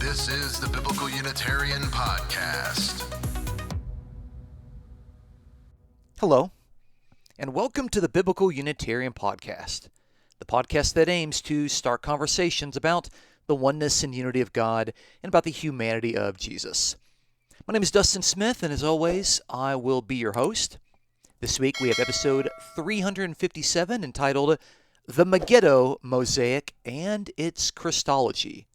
This is the Biblical Unitarian Podcast. Hello, and welcome to the Biblical Unitarian Podcast, the podcast that aims to start conversations about the oneness and unity of God and about the humanity of Jesus. My name is Dustin Smith, and as always, I will be your host. This week we have episode 357 entitled The Megiddo Mosaic and its Christology.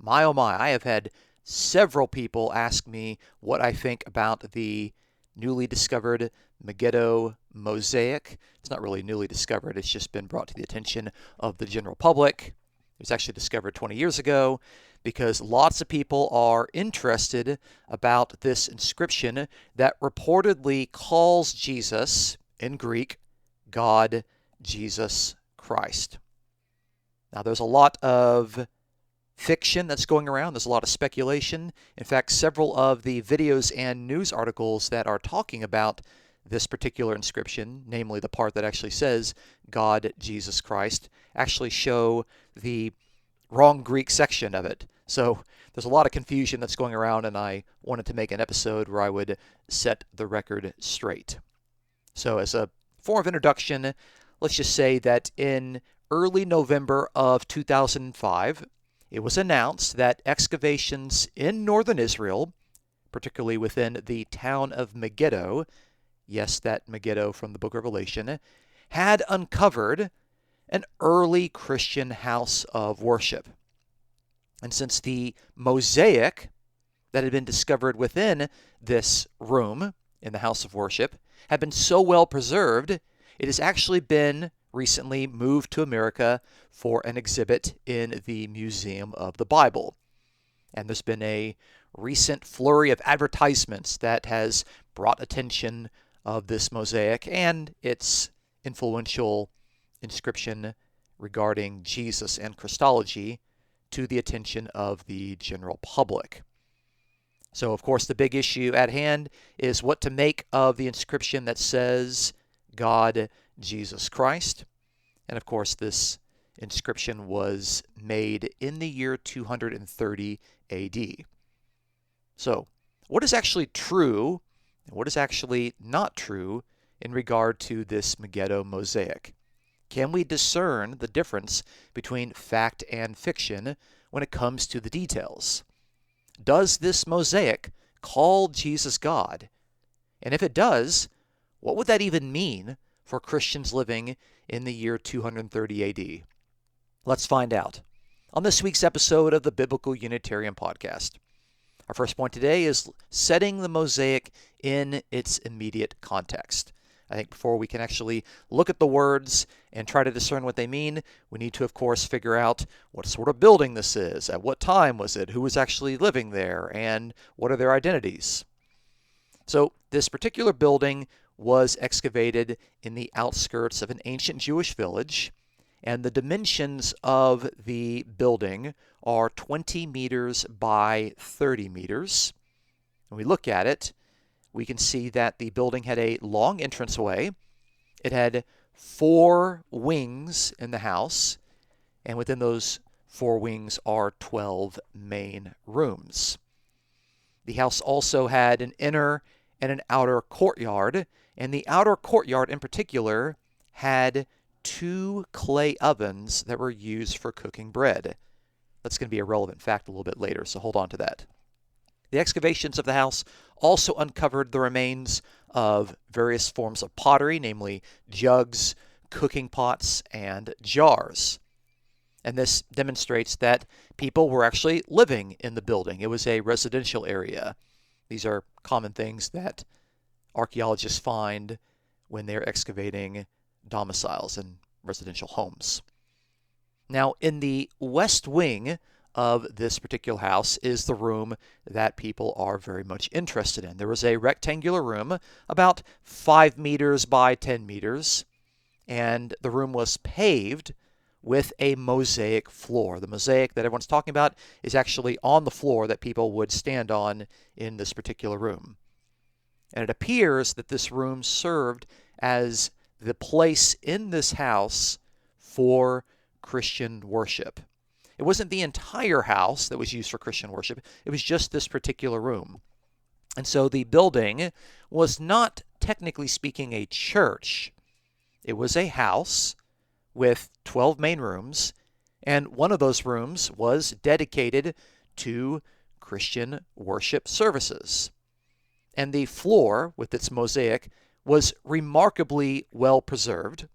My oh my, I have had several people ask me what I think about the newly discovered Megiddo Mosaic. It's not really newly discovered, it's just been brought to the attention of the general public. It was actually discovered 20 years ago because lots of people are interested about this inscription that reportedly calls Jesus, in Greek, God, Jesus Christ. Now there's a lot of fiction that's going around. There's a lot of speculation. In fact, several of the videos and news articles that are talking about this particular inscription, namely the part that actually says God, Jesus Christ, actually show the wrong Greek section of it. So there's a lot of confusion that's going around, and I wanted to make an episode where I would set the record straight. So as a form of introduction, let's just say that in early November of 2005, it was announced that excavations in northern Israel, particularly within the town of Megiddo, yes, that Megiddo from the book of Revelation, had uncovered an early Christian house of worship. And since the mosaic that had been discovered within this room in the house of worship had been so well preserved, it has actually been recently moved to America for an exhibit in the Museum of the Bible. And there's been a recent flurry of advertisements that has brought attention of this mosaic and its influential inscription regarding Jesus and Christology to the attention of the general public. So, of course, the big issue at hand is what to make of the inscription that says God, Jesus Christ. And of course, this inscription was made in the year 230 AD. So, what is actually true and what is actually not true in regard to this Megiddo mosaic? Can we discern the difference between fact and fiction when it comes to the details? Does this mosaic call Jesus God? And if it does, what would that even mean for Christians living in the year 230 AD? Let's find out on this week's episode of the Biblical Unitarian Podcast. Our first point today is setting the mosaic in its immediate context. I think before we can actually look at the words and try to discern what they mean, we need to, of course, figure out what sort of building this is, at what time was it, who was actually living there, and what are their identities. So this particular building was excavated in the outskirts of an ancient Jewish village, and the dimensions of the building are 20 meters by 30 meters. When we look at it, we can see that the building had a long entranceway. It had 4 wings in the house, and within those 4 wings are 12 main rooms. The house also had an inner and an outer courtyard, and the outer courtyard in particular had 2 clay ovens that were used for cooking bread. That's going to be a relevant fact a little bit later, so hold on to that. The excavations of the house also uncovered the remains of various forms of pottery, namely jugs, cooking pots, and jars. And this demonstrates that people were actually living in the building. It was a residential area. These are common things that archaeologists find when they're excavating domiciles and residential homes. Now, in the west wing of this particular house is the room that people are very much interested in. There was a rectangular room about 5 meters by 10 meters, and the room was paved with a mosaic floor. The mosaic that everyone's talking about is actually on the floor that people would stand on in this particular room. And it appears that this room served as the place in this house for Christian worship. It It wasn't the entire house that was used for Christian worship. It was just this particular room. And so the building was not, technically speaking, a church. It was a house with 12 main rooms, and one of those rooms was dedicated to Christian worship services. And the floor, with its mosaic, was remarkably well preserved.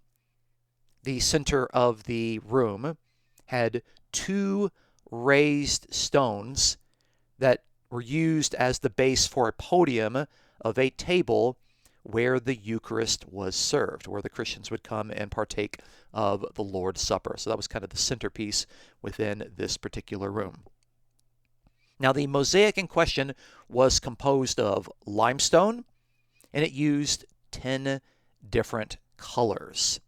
The center of the room had 2 raised stones that were used as the base for a podium of a table where the Eucharist was served, where the Christians would come and partake of the Lord's Supper. So that was kind of the centerpiece within this particular room. Now, the mosaic in question was composed of limestone, and it used 10 different colors.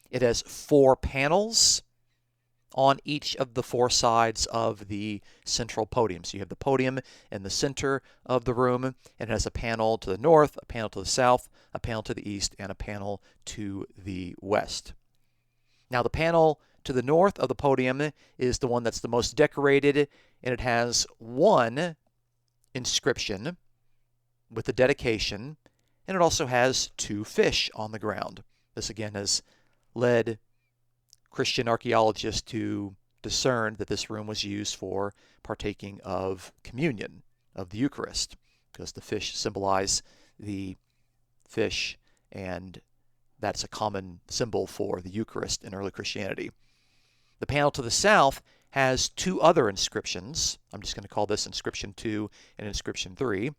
It has 4 panels on each of the 4 sides of the central podium. So you have the podium in the center of the room, and it has a panel to the north, a panel to the south, a panel to the east, and a panel to the west. Now, the panel to the north of the podium is the one that's the most decorated, and it has 1 inscription with the dedication, and it also has 2 fish on the ground. This again has led Christian archaeologists to discern that this room was used for partaking of communion, of the Eucharist, because the fish symbolize the fish, and that's a common symbol for the Eucharist in early Christianity. The panel to the south has 2 other inscriptions. I'm just going to call this inscription 2 and inscription 3,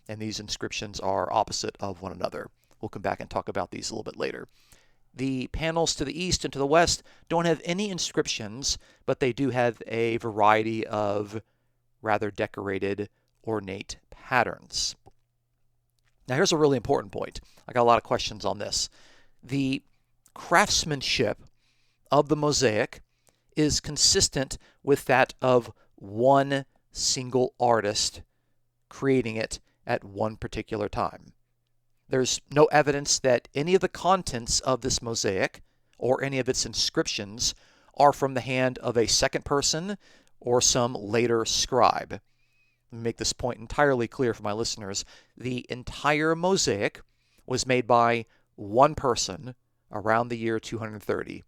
and these inscriptions are opposite of one another. We'll come back and talk about these a little bit later. The panels to the east and to the west don't have any inscriptions, but they do have a variety of rather decorated, ornate patterns. Now, here's a really important point. I got a lot of questions on this. The craftsmanship of the mosaic is consistent with that of one single artist creating it at one particular time. There's no evidence that any of the contents of this mosaic or any of its inscriptions are from the hand of a second person or some later scribe. Let me make this point entirely clear for my listeners. The entire mosaic was made by one person around the year 230.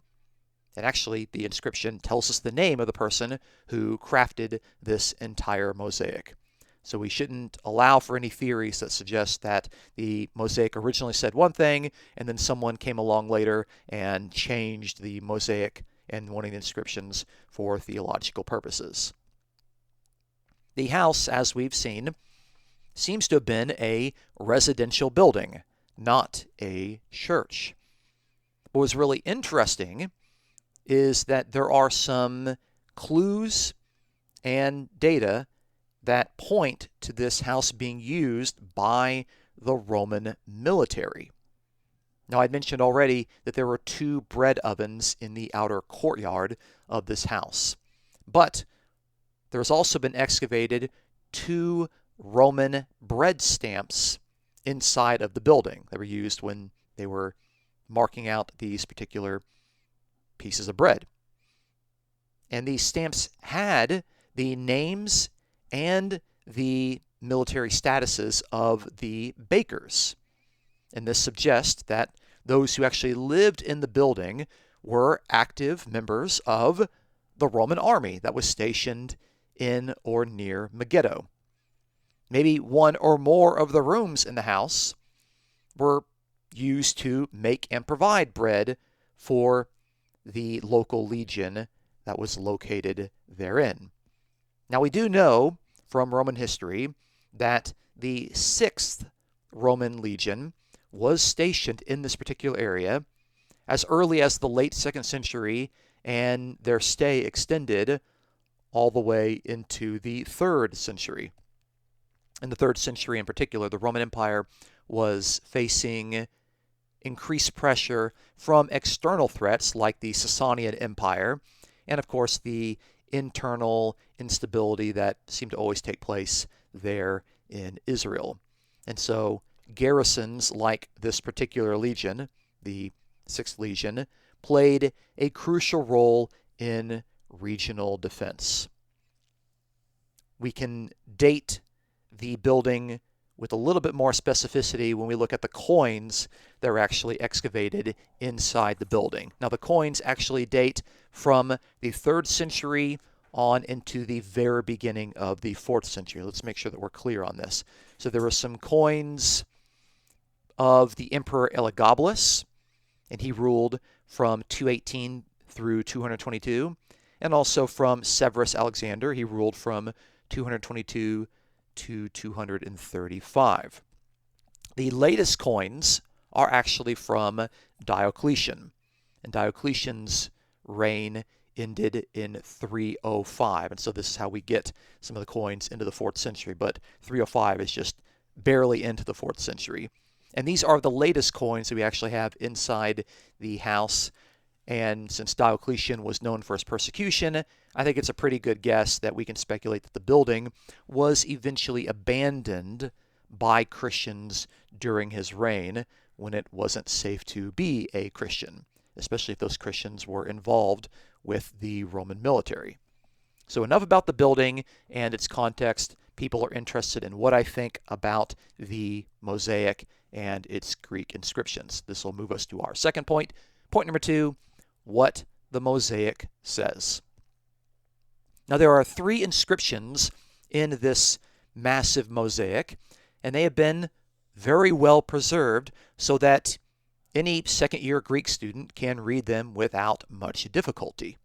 And actually, the inscription tells us the name of the person who crafted this entire mosaic. So we shouldn't allow for any theories that suggest that the mosaic originally said one thing, and then someone came along later and changed the mosaic and one of the inscriptions for theological purposes. The house, as we've seen, seems to have been a residential building, not a church. What was really interesting is that there are some clues and data that point to this house being used by the Roman military. Now, I mentioned already that there were 2 bread ovens in the outer courtyard of this house, but there's also been excavated 2 Roman bread stamps inside of the building that were used when they were marking out these particular pieces of bread. And these stamps had the names and the military statuses of the bakers. And this suggests that those who actually lived in the building were active members of the Roman army that was stationed in or near Megiddo. Maybe one or more of the rooms in the house were used to make and provide bread for the local legion that was located therein. Now, we do know from Roman history that the 6th Roman legion was stationed in this particular area as early as the late 2nd century, and their stay extended all the way into the 3rd century. In the 3rd century in particular, the Roman Empire was facing increased pressure from external threats like the Sasanian Empire, and of course the internal instability that seemed to always take place there in Israel. And so garrisons like this particular legion, the 6th Legion, played a crucial role in regional defense. We can date the building with a little bit more specificity when we look at the coins that are actually excavated inside the building. Now, the coins actually date from the 3rd century on into the very beginning of the 4th century. Let's make sure that we're clear on this. So there were some coins of the Emperor Elagabalus, and he ruled from 218 through 222, and also from Severus Alexander. He ruled from 222 to 235. The latest coins are actually from Diocletian, and Diocletian's reign ended in 305, and so this is how we get some of the coins into the 4th century, but 305 is just barely into the 4th century. And these are the latest coins that we actually have inside the house. And since Diocletian was known for his persecution, I think it's a pretty good guess that we can speculate that the building was eventually abandoned by Christians during his reign when it wasn't safe to be a Christian, especially if those Christians were involved with the Roman military. So enough about the building and its context. People are interested in what I think about the mosaic and its Greek inscriptions. This will move us to our second point. Point number 2, what the mosaic says. Now, there are 3 inscriptions in this massive mosaic, and they have been very well preserved so that any second-year Greek student can read them without much difficulty.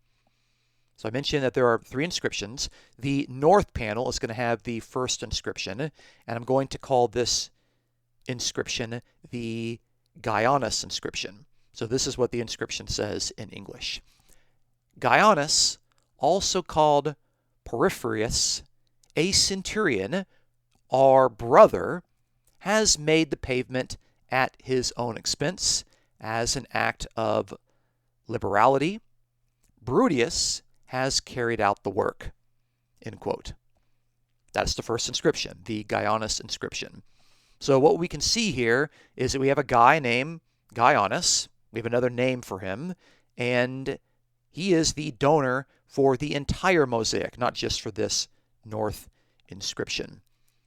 So I mentioned that there are 3 inscriptions. The north panel is going to have the first inscription, and I'm going to call this inscription the Gaianos inscription. So this is what the inscription says in English. Gaianos, also called Porphyrius, a centurion, our brother, has made the pavement at his own expense as an act of liberality. Brutus has carried out the work. End quote. That's the first inscription, the Gaianos inscription. So what we can see here is that we have a guy named Gaianos. We have another name for him, and he is the donor for the entire mosaic, not just for this north inscription.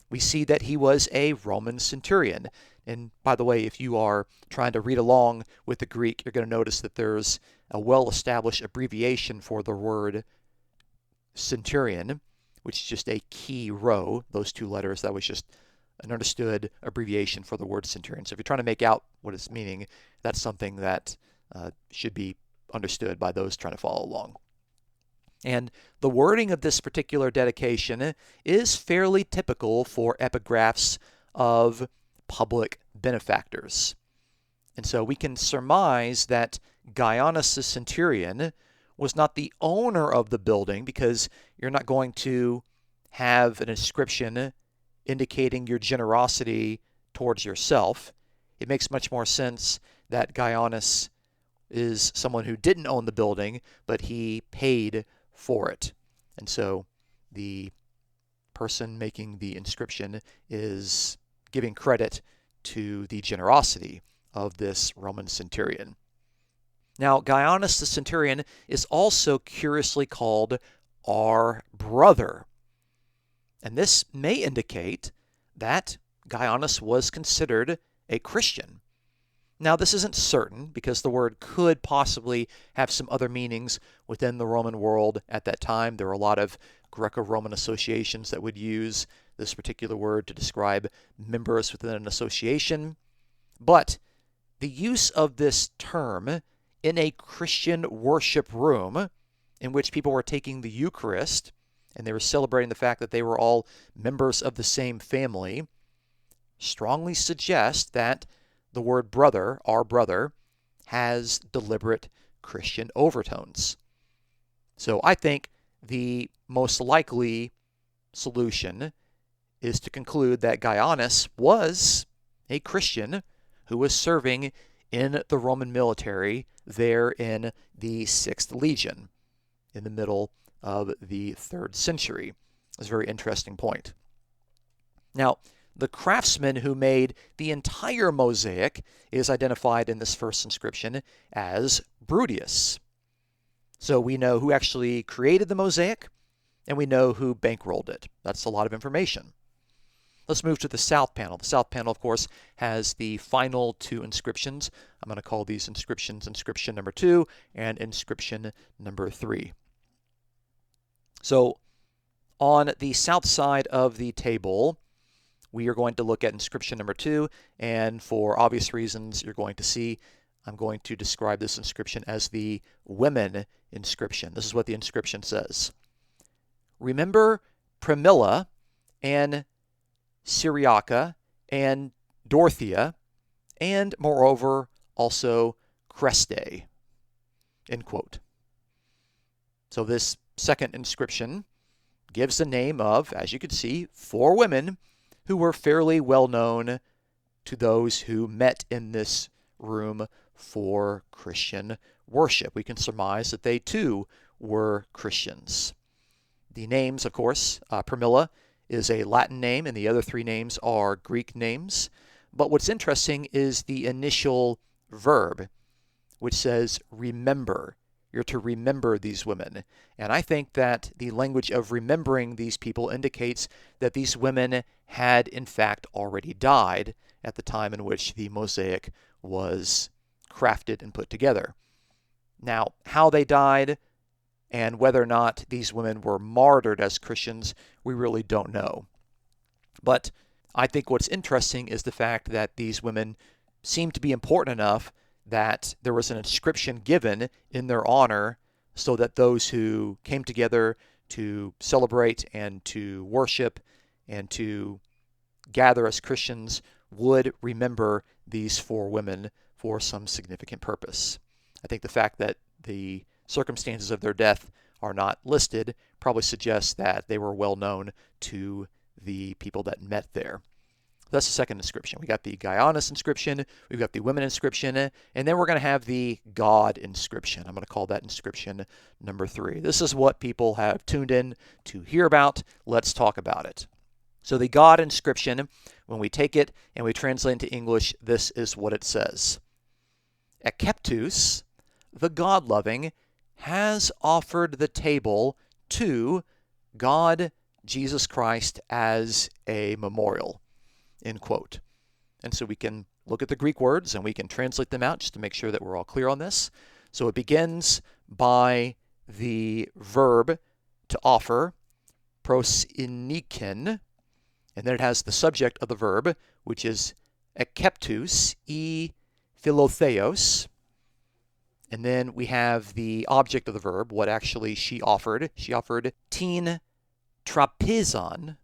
We see that he was a Roman centurion. And by the way, if you are trying to read along with the Greek, you're going to notice that there's a well-established abbreviation for the word centurion, which is just a key row, those 2 letters. That was just an understood abbreviation for the word centurion. So if you're trying to make out what it's meaning, that's something that should be understood by those trying to follow along. And the wording of this particular dedication is fairly typical for epigraphs of public benefactors. And so we can surmise that Gaianos the centurion was not the owner of the building, because you're not going to have an inscription indicating your generosity towards yourself. It makes much more sense that Gaianos is someone who didn't own the building, but he paid for it. And so the person making the inscription is giving credit to the generosity of this Roman centurion. Now, Gaianos the centurion is also curiously called our brother. And this may indicate that Gaianos was considered a Christian. Now, this isn't certain, because the word could possibly have some other meanings within the Roman world at that time. There were a lot of Greco-Roman associations that would use this particular word to describe members within an association. But the use of this term in a Christian worship room in which people were taking the Eucharist and they were celebrating the fact that they were all members of the same family strongly suggests that the word brother, our brother, has deliberate Christian overtones. So I think the most likely solution is to conclude that Gaianos was a Christian who was serving in the Roman military there in the 6th Legion in the middle of the 3rd century. That's a very interesting point. Now, the craftsman who made the entire mosaic is identified in this first inscription as Brutus. So we know who actually created the mosaic, and we know who bankrolled it. That's a lot of information. Let's move to the south panel. The south panel, of course, has the final two inscriptions. I'm going to call these inscriptions inscription number 2 and inscription number 3. So on the south side of the table, we are going to look at inscription number 2, and for obvious reasons, you're going to see I'm going to describe this inscription as the women inscription. This is what the inscription says. Remember Pramila and Syriaca and Dorothea, and moreover also Creste, end quote. So this second inscription gives the name of, as you can see, 4 women who were fairly well known to those who met in this room for Christian worship. We can surmise that they too were Christians. The names, of course, Pramila is a Latin name, and the other 3 names are Greek names. But what's interesting is the initial verb, which says remember. You're to remember these women. And I think that the language of remembering these people indicates that these women had in fact already died at the time in which the mosaic was crafted and put together. Now, how they died and whether or not these women were martyred as Christians, we really don't know. But I think what's interesting is the fact that these women seem to be important enough that there was an inscription given in their honor so that those who came together to celebrate and to worship and to gather as Christians would remember these 4 women for some significant purpose. I think the fact that the circumstances of their death are not listed probably suggests that they were well known to the people that met there. That's the second inscription. We got the Gaianos inscription, we've got the women inscription, and then we're going to have the God inscription. I'm going to call that inscription number 3. This is what people have tuned in to hear about. Let's talk about it. So the God inscription, when we take it and we translate into English, this is what it says. Ekeptus, the God-loving, has offered the table to God Jesus Christ as a memorial, end quote. And so we can look at the Greek words and we can translate them out just to make sure that we're all clear on this. So it begins by the verb to offer, prosiniken, and then it has the subject of the verb, which is ekeptus, philotheos. And then we have the object of the verb, what actually she offered. She offered tin trapezon,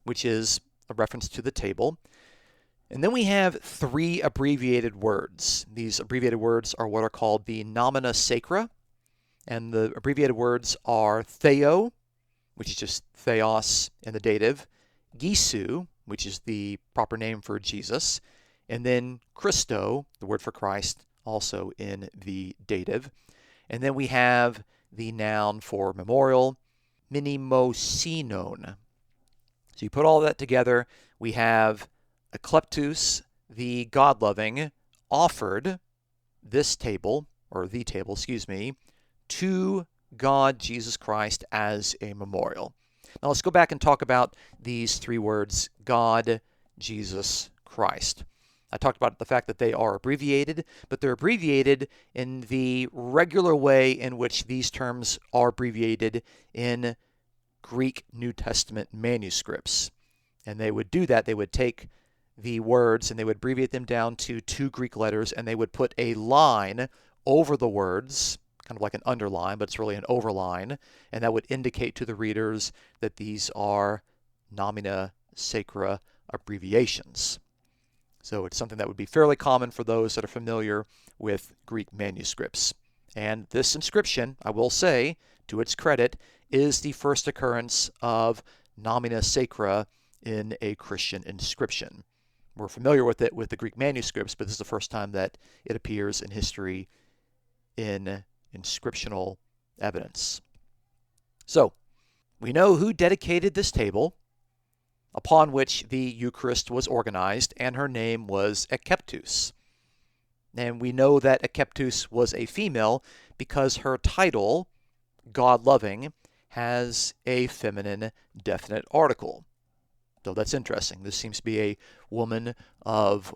which is a reference to the table. And then we have 3 abbreviated words. These abbreviated words are what are called the nomina sacra. And the abbreviated words are theo, which is just theos in the dative, Gisu, which is the proper name for Jesus, and then Christo, the word for Christ, also in the dative. And then we have the noun for memorial, minimosinon. So you put all that together, we have ekleptus, the God-loving, offered this table, or the table, to God Jesus Christ as a memorial. Now let's go back and talk about these 3 words, God, Jesus, Christ. I talked about the fact that they are abbreviated, but they're abbreviated in the regular way in which these terms are abbreviated in Greek New Testament manuscripts. And they would do that. They would take the words and they would abbreviate them down to 2 Greek letters, and they would put a line over the words, kind of like an underline, but it's really an overline, and that would indicate to the readers that these are nomina sacra abbreviations. So it's something that would be fairly common for those that are familiar with Greek manuscripts. And this inscription, I will say, to its credit, is the first occurrence of nomina sacra in a Christian inscription. We're familiar with it with the Greek manuscripts, but this is the first time that it appears in history in inscriptional evidence. So, we know who dedicated this table upon which the Eucharist was organized, and her name was Ekeptus. And we know that Akeptus was a female because her title, God-loving, has a feminine definite article. So that's interesting. This seems to be a woman of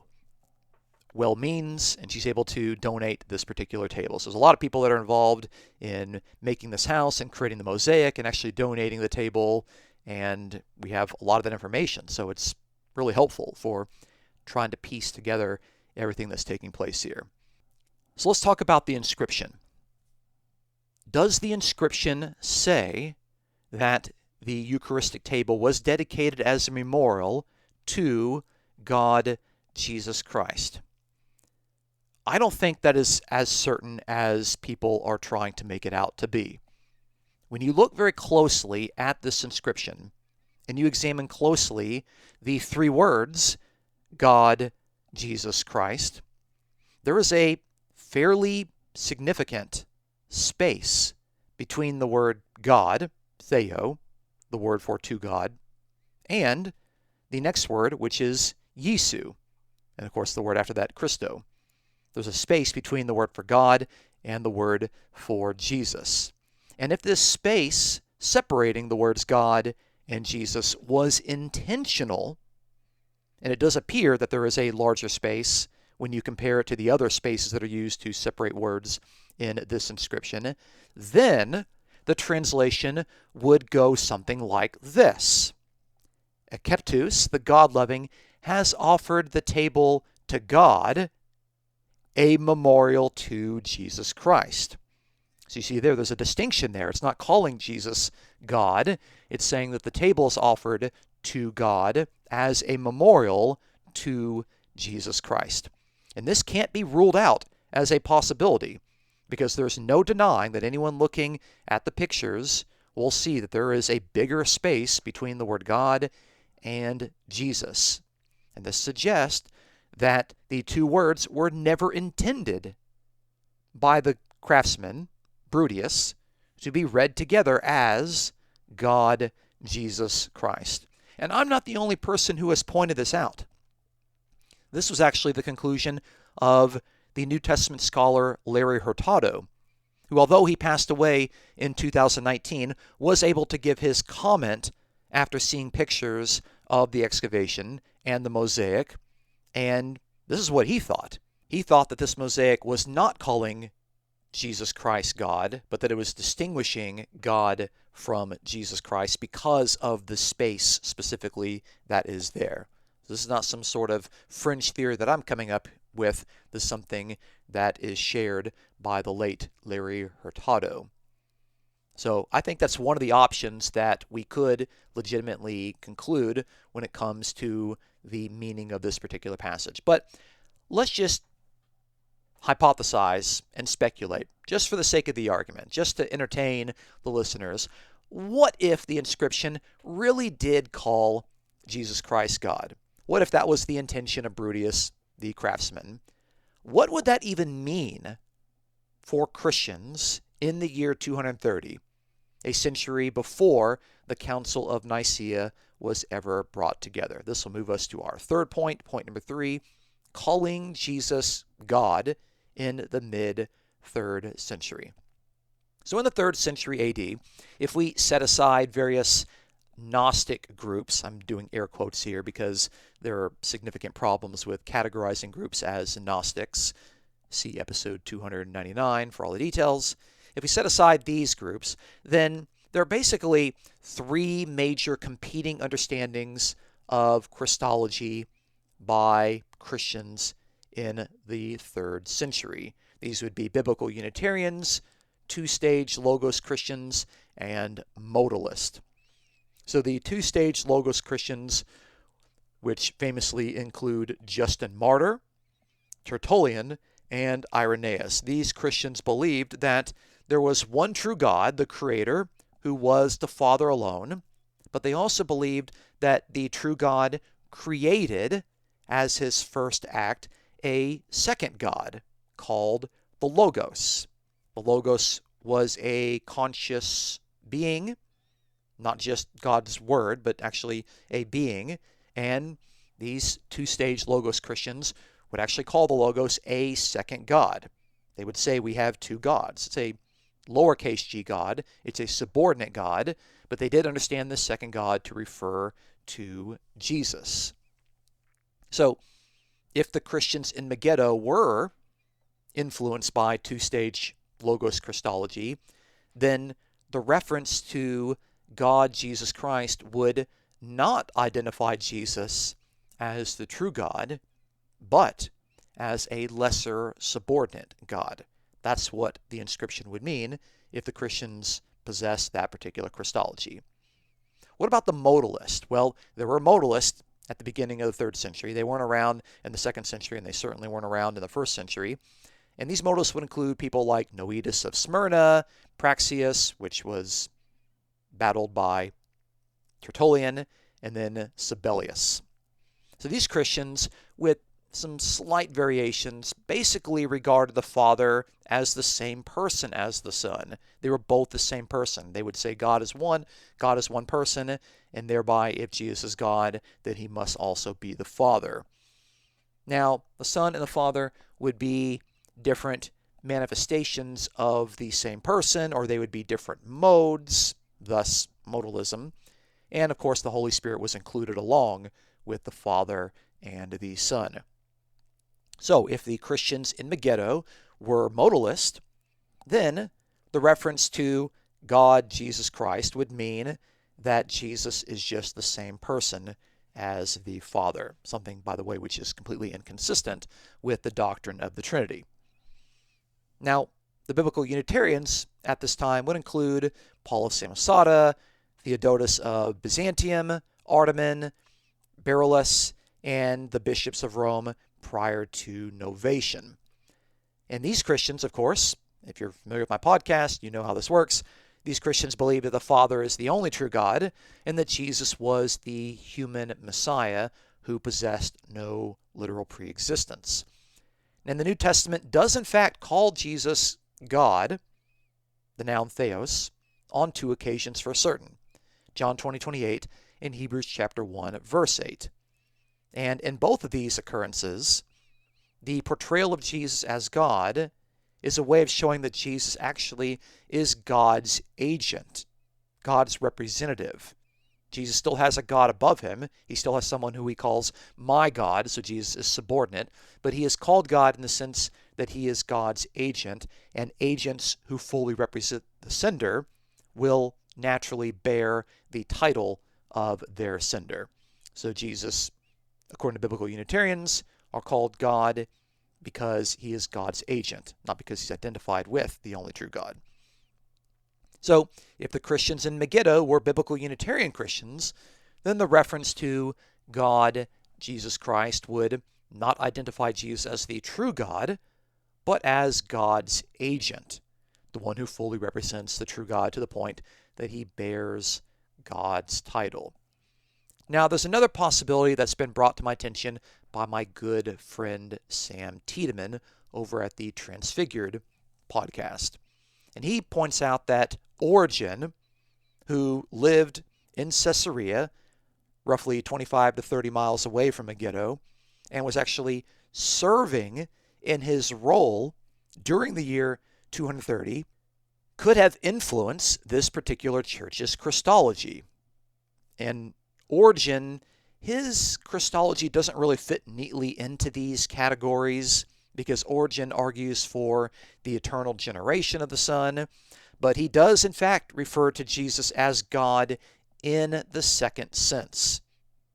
well means, and she's able to donate this particular table. So there's a lot of people that are involved in making this house and creating the mosaic and actually donating the table, and we have a lot of that information. So it's really helpful for trying to piece together everything that's taking place here. So let's talk about the inscription. Does the inscription say that the Eucharistic table was dedicated as a memorial to God Jesus Christ? I don't think that is as certain as people are trying to make it out to be. When you look very closely at this inscription and you examine closely the three words, God, Jesus Christ, there is a fairly significant space between the word God, Theo, the word for to God, and the next word, which is Yesu, and of course the word after that, Christo. There's a space between the word for God and the word for Jesus. And if this space separating the words God and Jesus was intentional, and it does appear that there is a larger space when you compare it to the other spaces that are used to separate words in this inscription, then the translation would go something like this. Akeptus, the God-loving, has offered the table to God, a memorial to Jesus Christ. So you see there's a distinction there. It's not calling Jesus God. It's saying that the table is offered to God as a memorial to Jesus Christ. And this can't be ruled out as a possibility, because there's no denying that anyone looking at the pictures will see that there is a bigger space between the word God and Jesus. And this suggests that the two words were never intended by the craftsman, Brutius, to be read together as God, Jesus Christ. And I'm not the only person who has pointed this out. This was actually the conclusion of the New Testament scholar Larry Hurtado, who, although he passed away in 2019, was able to give his comment after seeing pictures of the excavation and the mosaic. And this is what he thought. He thought that this mosaic was not calling Jesus Christ God, but that it was distinguishing God from Jesus Christ because of the space specifically that is there. This is not some sort of fringe theory that I'm coming up with. This is something that is shared by the late Larry Hurtado. So I think that's one of the options that we could legitimately conclude when it comes to the meaning of this particular passage. But let's just hypothesize and speculate, just for the sake of the argument, just to entertain the listeners. What if the inscription really did call Jesus Christ God? What if that was the intention of Brutius, the craftsman? What would that even mean for Christians in the year 230, a century before the Council of Nicaea was ever brought together? This will move us to our third point, point number 3, calling Jesus God in the mid-3rd century. So in the 3rd century AD, if we set aside various Gnostic groups, I'm doing air quotes here because there are significant problems with categorizing groups as Gnostics. See episode 299 for all the details. If we set aside these groups, then there are basically 3 major competing understandings of Christology by Christians in the 3rd century. These would be biblical Unitarians, two-stage Logos Christians, and modalist. So the two-stage Logos Christians, which famously include Justin Martyr, Tertullian, and Irenaeus. These Christians believed that there was one true God, the Creator, who was the Father alone, but they also believed that the true God created, as his first act, a second God called the Logos. The Logos was a conscious being, not just God's Word, but actually a being. And these two-stage Logos Christians would actually call the Logos a second God. They would say we have two gods. It's a lowercase g God. It's a subordinate God, but they did understand this second God to refer to Jesus. So if the Christians in Megiddo were influenced by two-stage Logos Christology, then the reference to God, Jesus Christ, would not identify Jesus as the true God, but as a lesser subordinate God. That's what the inscription would mean if the Christians possessed that particular Christology. What about the modalist? Well, there were modalists at the beginning of the 3rd century. They weren't around in the 2nd century, and they certainly weren't around in the 1st century. And these modalists would include people like Noetus of Smyrna, Praxeas, which was battled by Tertullian, and then Sibelius. So these Christians, with some slight variations, basically regarded the Father as the same person as the Son. They were both the same person. They would say God is one person, and thereby if Jesus is God, then he must also be the Father. Now, the Son and the Father would be different manifestations of the same person, or they would be different modes, thus modalism. And of course, the Holy Spirit was included along with the Father and the Son. So if the Christians in Megiddo were modalist, then the reference to God, Jesus Christ, would mean that Jesus is just the same person as the Father, something, by the way, which is completely inconsistent with the doctrine of the Trinity. Now, the biblical Unitarians at this time would include Paul of Samosata, Theodotus of Byzantium, Artemin, Beryllus, and the bishops of Rome prior to Novatian. And these Christians, of course, if you're familiar with my podcast, you know how this works. These Christians believe that the Father is the only true God and that Jesus was the human Messiah who possessed no literal preexistence. And the New Testament does in fact call Jesus God, the noun theos, on 2 occasions for certain. John 20:28 and Hebrews chapter 1, verse 8. And in both of these occurrences, the portrayal of Jesus as God is a way of showing that Jesus actually is God's agent, God's representative. Jesus still has a God above him. He still has someone who he calls my God, so Jesus is subordinate, but he is called God in the sense that he is God's agent, and agents who fully represent the sender will naturally bear the title of their sender. So Jesus, according to biblical Unitarians, are called God because he is God's agent, not because he's identified with the only true God. So, if the Christians in Megiddo were biblical Unitarian Christians, then the reference to God, Jesus Christ, would not identify Jesus as the true God, but as God's agent, the one who fully represents the true God to the point that he bears God's title. Now, there's another possibility that's been brought to my attention by my good friend Sam Tiedemann over at the Transfigured podcast. And he points out that Origen, who lived in Caesarea, roughly 25 to 30 miles away from Megiddo, and was actually serving in his role during the year 230, could have influenced this particular church's Christology. And Origen, his Christology doesn't really fit neatly into these categories because Origen argues for the eternal generation of the Son, but he does in fact refer to Jesus as God in the second sense.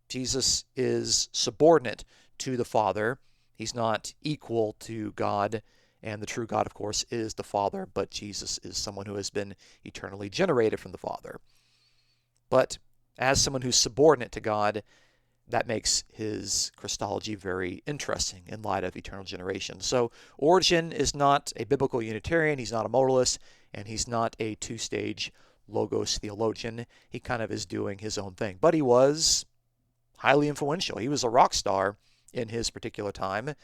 Jesus is subordinate to the Father. He's not equal to God, and the true God, of course, is the Father, but Jesus is someone who has been eternally generated from the Father. But as someone who's subordinate to God, that makes his Christology very interesting in light of eternal generation. So Origen is not a biblical Unitarian, he's not a modalist, and he's not a two-stage Logos theologian. He kind of is doing his own thing. But he was highly influential. He was a rock star in his particular time,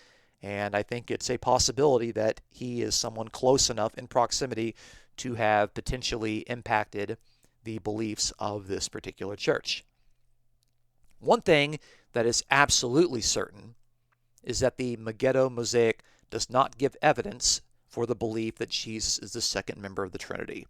and I think it's a possibility that he is someone close enough in proximity to have potentially impacted the beliefs of this particular church. One thing that is absolutely certain is that the Megiddo Mosaic does not give evidence for the belief that Jesus is the second member of the Trinity.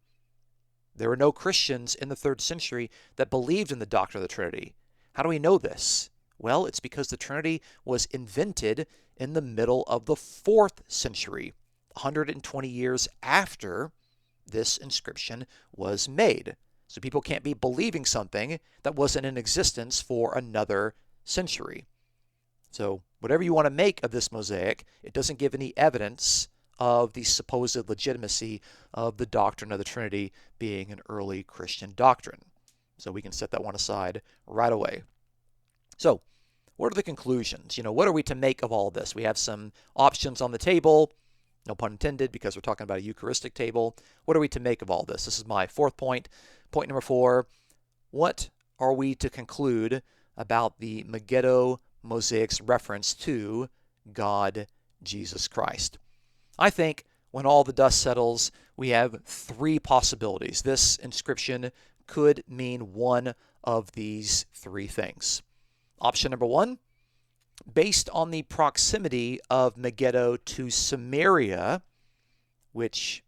There were no Christians in the 3rd century that believed in the doctrine of the Trinity. How do we know this? Well, it's because the Trinity was invented in the middle of the 4th century, 120 years after this inscription was made. So people can't be believing something that wasn't in existence for another century. So whatever you want to make of this mosaic, it doesn't give any evidence of the supposed legitimacy of the doctrine of the Trinity being an early Christian doctrine. So we can set that one aside right away. So what are the conclusions? What are we to make of all this? We have some options on the table, no pun intended, because we're talking about a Eucharistic table. What are we to make of all this? This is my 4th point. Point number 4, what are we to conclude about the Megiddo Mosaic's reference to God, Jesus Christ? I think when all the dust settles, we have 3 possibilities. This inscription could mean one of these 3 things. Option number 1, based on the proximity of Megiddo to Samaria, which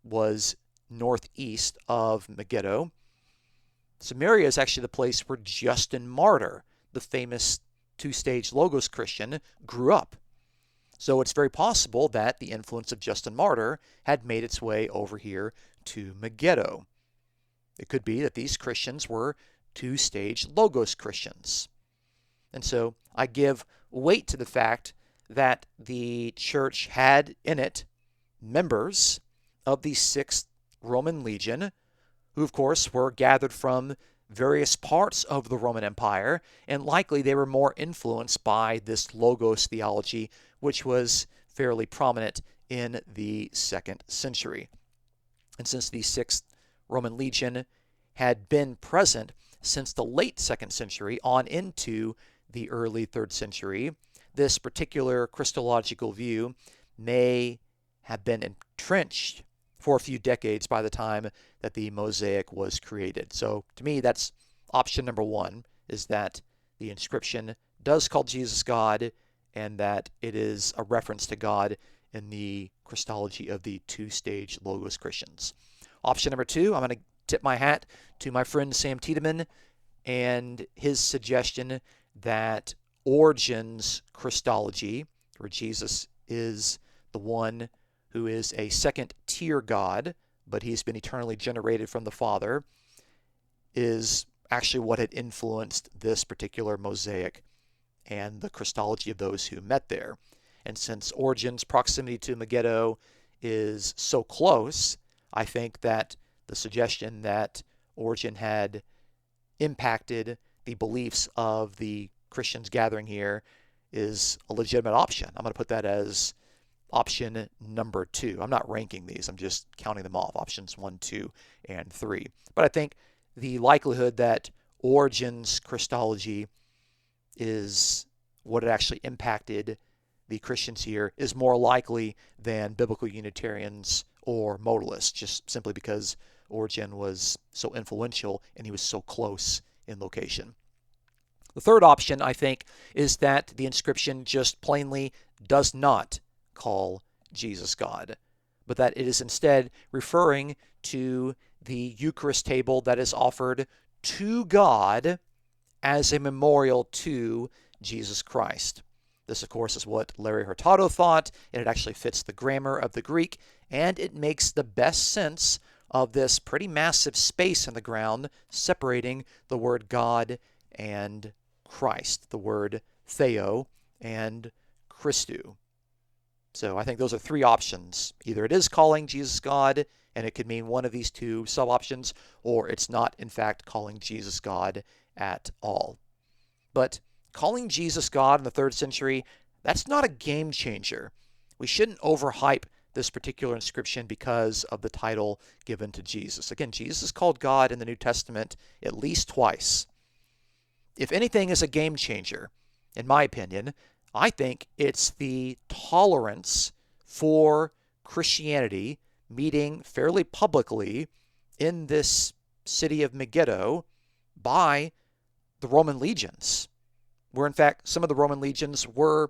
was northeast of Megiddo. Samaria is actually the place where Justin Martyr, the famous 2-stage Logos Christian, grew up. So it's very possible that the influence of Justin Martyr had made its way over here to Megiddo. It could be that these Christians were 2-stage Logos Christians. And so I give weight to the fact that the church had in it members of the 6th Roman Legion, who of course were gathered from various parts of the Roman Empire, and likely they were more influenced by this Logos theology, which was fairly prominent in the 2nd century. And since the 6th Roman Legion had been present since the late 2nd century on into the early 3rd century, this particular Christological view may have been entrenched for a few decades by the time that the mosaic was created. So to me, that's option number 1, is that the inscription does call Jesus God and that it is a reference to God in the Christology of the 2-stage Logos Christians. Option number 2, I'm going to tip my hat to my friend Sam Tiedemann and his suggestion that Origen's Christology, where Jesus is the one who is a 2nd-tier God, but he's been eternally generated from the Father, is actually what had influenced this particular mosaic and the Christology of those who met there. And since Origen's proximity to Megiddo is so close, I think that the suggestion that Origen had impacted the beliefs of the Christians gathering here is a legitimate option. I'm going to put that as option number 2. I'm not ranking these. I'm just counting them off. Options 1, 2, and 3. But I think the likelihood that Origen's Christology is what it actually impacted the Christians here is more likely than biblical Unitarians or modalists, just simply because Origen was so influential and he was so close in location. The third option, I think, is that the inscription just plainly does not call Jesus God, but that it is instead referring to the Eucharist table that is offered to God as a memorial to Jesus Christ. This, of course, is what Larry Hurtado thought, and it actually fits the grammar of the Greek, and it makes the best sense of this pretty massive space in the ground separating the word God and Christ, the word Theo and Christou. So I think those are 3 options. Either it is calling Jesus God, and it could mean one of these 2 sub-options, or it's not, in fact, calling Jesus God at all. But calling Jesus God in the 3rd century, that's not a game changer. We shouldn't overhype this particular inscription because of the title given to Jesus. Again, Jesus is called God in the New Testament at least twice. If anything is a game changer, in my opinion, I think it's the tolerance for Christianity meeting fairly publicly in this city of Megiddo by the Roman legions, where in fact some of the Roman legions were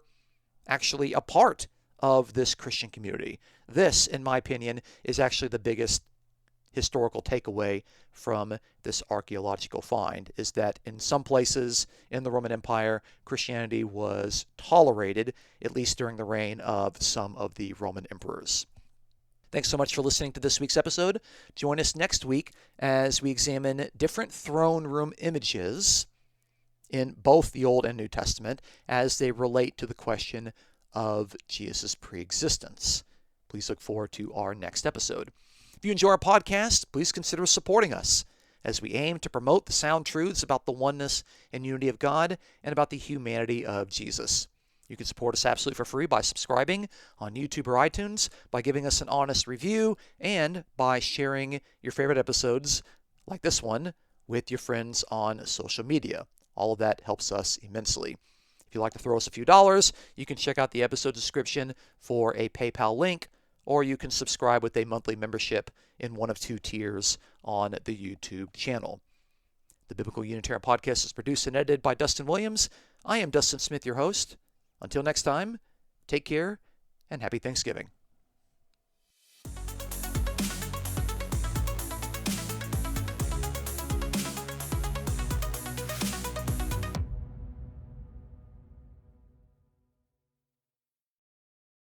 actually a part of this Christian community. This, in my opinion, is actually the biggest historical takeaway from this archaeological find, is that in some places in the Roman Empire, Christianity was tolerated, at least during the reign of some of the Roman emperors. Thanks so much for listening to this week's episode. Join us next week as we examine different throne room images in both the Old and New Testament as they relate to the question of Jesus' preexistence. Please look forward to our next episode. If you enjoy our podcast, please consider supporting us as we aim to promote the sound truths about the oneness and unity of God and about the humanity of Jesus. You can support us absolutely for free by subscribing on YouTube or iTunes, by giving us an honest review, and by sharing your favorite episodes, like this one, with your friends on social media. All of that helps us immensely. If you'd like to throw us a few dollars, you can check out the episode description for a PayPal link, or you can subscribe with a monthly membership in one of two tiers on the YouTube channel. The Biblical Unitarian Podcast is produced and edited by Dustin Williams. I am Dustin Smith, your host. Until next time, take care and happy Thanksgiving.